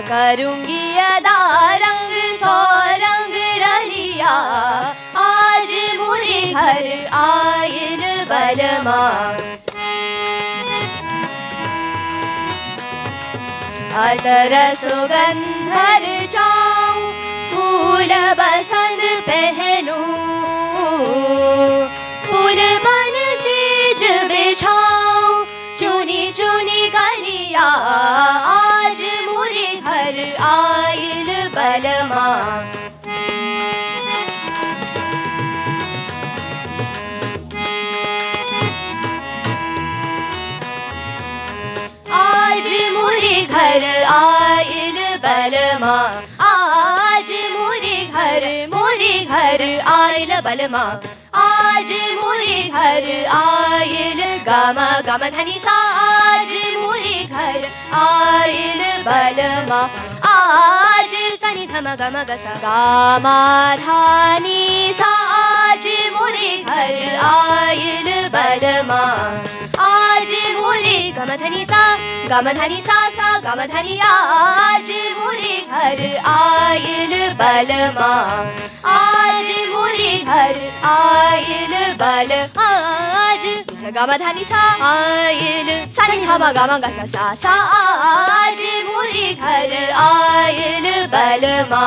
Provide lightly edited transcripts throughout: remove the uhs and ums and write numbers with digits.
करूंगी अदा रंग सौ रंग रलिया, आज मुझे घर आयल बलमा। अतर सुगंधर जाऊं फूल बसंत पहनूं, फूल बन सेज बिछाऊं चुनी चुनी कलिया, आज मुझे घर आयल बलमा। आज मुझे घर आयल बलमा, आज मुझे घर आयल बलमा, आज मुझे घर आयल गम गम धनी सा, आज मुझे घर आयल बलमा। आज सनि धम गम गसा गामा धानी सा, आज मुझे घर आयल बलमा। आज मुझे गम धनी सा सा गम धनी, आज मुझे घर आयल बलमा। आज मुझे घर आयल बल, आज गम धनी सा आयल सनि धम गम गसा सा सा, आज मुझे घर आयल बलमा।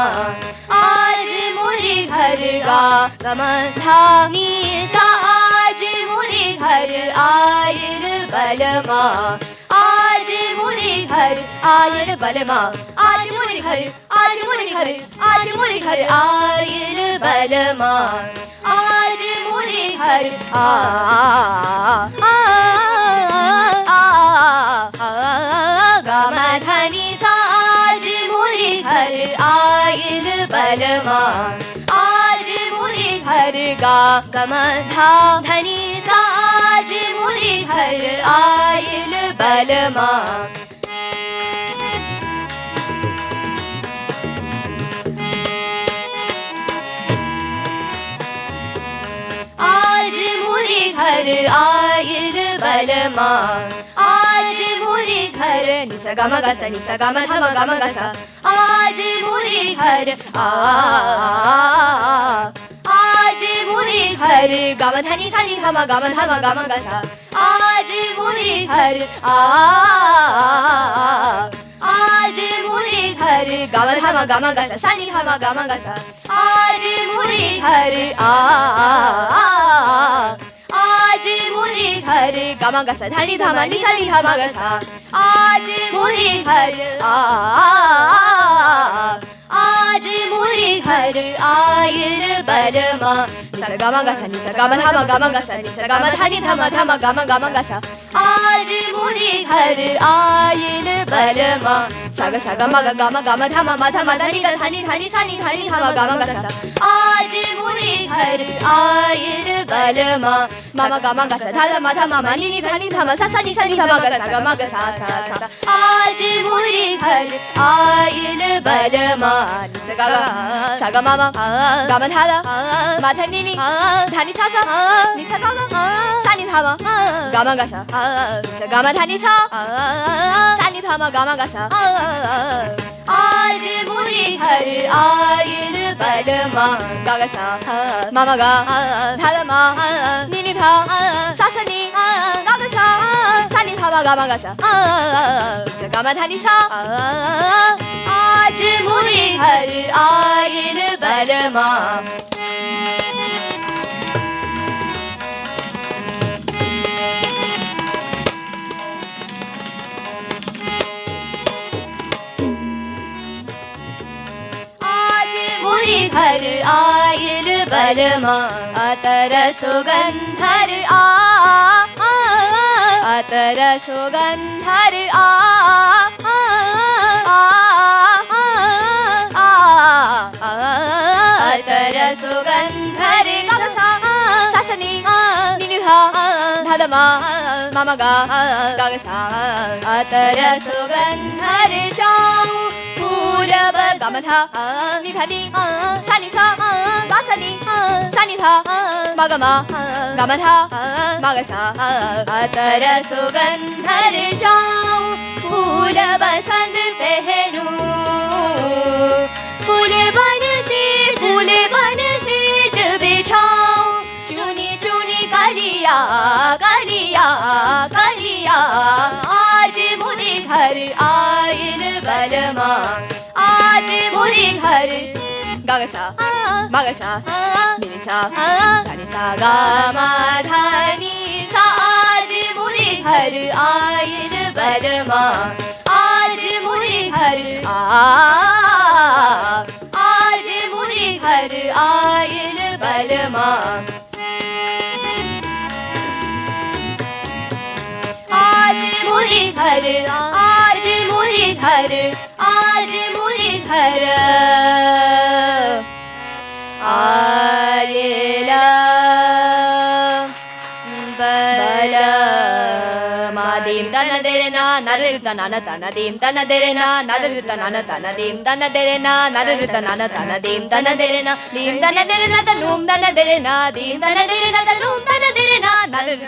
आज मुझे घर गा गम धानी सा, आज मुझे घर आयल बलमा। आज मुझे घर आयल बलमा, आज मुझे घर आज मुझे घर आज मुझे घर आयल बलमा। आज मुझे घर गम धनी सा, आज मुझे घर आयल बलमा। आज मुझे घर गा गम धनी सा, आज मुझे घर आयल बलमा। आज मुझे घर आयल बलमा। आज मुझे घर निस गम गस निस गम धम गम गस, आज मुझे घर आज मुझे घर गम धनी सनि धम गम धम गम गस, आज मुझे घर आज मुझे घर गम धम गम गस सनि धम गम गस, आज मुझे घर आज मुझे घर गम गस धनि धम नि सनि धम गस, आज मुझे घर आज मुझे घर आयल बलमा। निस गम गस निस गम धम गम गस निस गम धनि धम धम गम गम गस, आज मुझे घर आयल बलमा। सग सग मग गम गम धम म धम धनि धनि धनि सनि धनि धम गम गस, आज मुझे घर आयल बलमा। मम गम गस धम म धम म नि नि धनि धम स सनि सनि धम गस गम गस सा सा, आज मुझे घर आयल बलमा। सग मम गम धम म धनि नि धनि सा सा निस गम सनि धम गम गस निस गम धनि सा सनि धम गम गस, आज मुझे घर आयल बलमा। ग ग सा मम ग धम नि नि ध सा सनि ग ग सा सनि धम गम गस निस गम धनि सा, आज मुझे घर आयल बलमा। आज मुरी घर आयल बलमा अतर सुगंधर अतर सुगंधर अतर सुगंधर सासनी निनिधा धादमा मामगा गागसा अतर सुगंधर जाऊ फूल बगमधा निधानी सानिसा वासनी सानिधा मगमा गमधा मगसा अतर सुगंधर जाऊ फूल बसंत पहनू फूल बन से बिछाऊं चुनी चुनी कलिया कलिया कलिया आज मुरी घर आयल बलमा आज मुरी घर गागसा मगसा निसा धनिसा गामा धनी सा आज मुरी घर आयल बलमा आज मुरी घर आज मुरी घर आयल बलमा आज मुरी घर आज मुरी घर आज मुरी घर आयल बलमा दीम तन देरे ना नदर तन तन दीम तन देरे ना नदर तन दीम तन देरे ना नदर तन दीम तन देरे ना दीम तन देरे ना तलूम तन देरे ना दीम तन देरे ना तलूम तन देरे ना नदर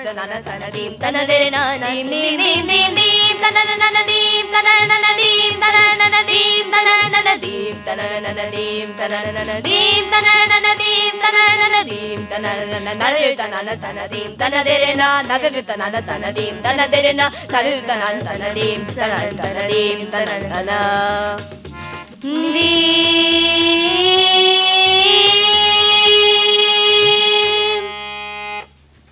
तन दीम तन देरे ना दीम दीम दीम दीम दीम तन नन दीम तन नन दीम तन नन दीम तन नन दीम तन नन दीम तन नन दीम तन नन दीम तन नन दीम तन नन नदर तन दीम तन देरे ना नदर तन दीम तन देरे ना नदर तन दीम तन दीम तन दीम